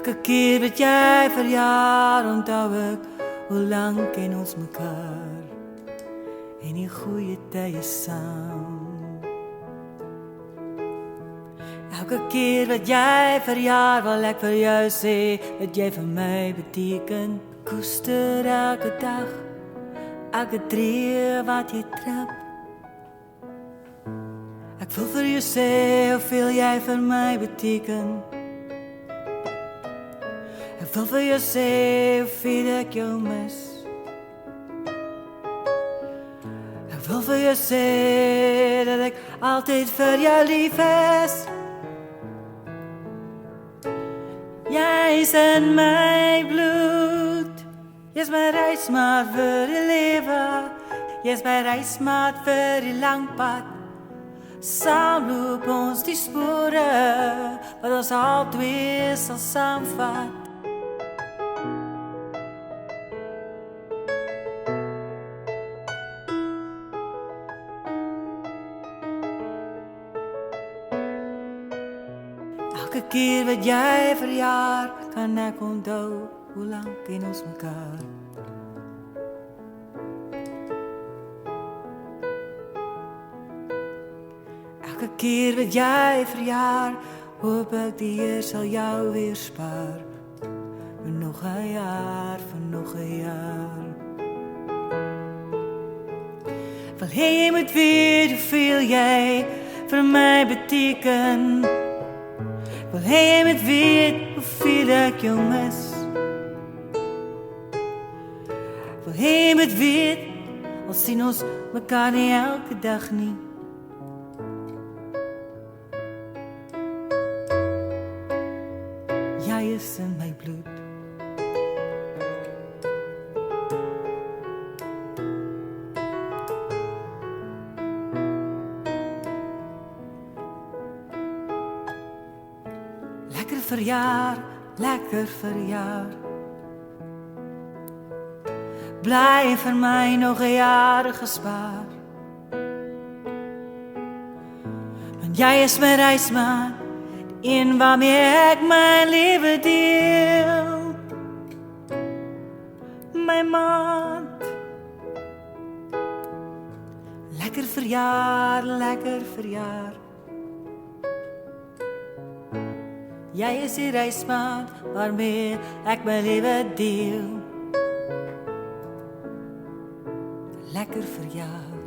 Elke keer wat jy verjaar, onthou ek hoe lang ken ons mekaar en die goeie tye saam. Elke keer wat jy verjaar, wil ek vir jou sê dat jy vir my beteken. Koester elke dag, elke tree wat jy trap. Ek wil vir jou sê hoeveel jy vir my beteken. Ek wil vir jou sê hoeveel ek jou mis. Ek wil vir jou sê dat ek altyd vir jou lief is. Jy is in my bloed. Jy is my reismaat vir die lewe. Jy is my reismaat vir die lang pad. Saam loop ons die spore wat ons altyd sal saamvat. Elke keer wat jy verjaar, kan ek onthou hoe lang ken ons mekaar. Elke keer wat jy verjaar, hoop ek die Heer sal jou weer spaar. Vir nog 'n jaar, vir nog 'n jaar. Wil jy moet weet hoeveel jy vir my beteken. Wil jy moet weet hoeveel ek jou mis. Wil jy moet weet, al sien ons mekaar nie elke dag nie. Jy is in my bloed. Lekker verjaar, lekker verjaar. Bly vir my nog 'n jaar gespaar. Want jy is my reismaat, een waarmee ek my lewe deel. My maat. Lekker verjaar, lekker verjaar. Jy is die reismaat waarmee ek my lewe deel. Lekker verjaar.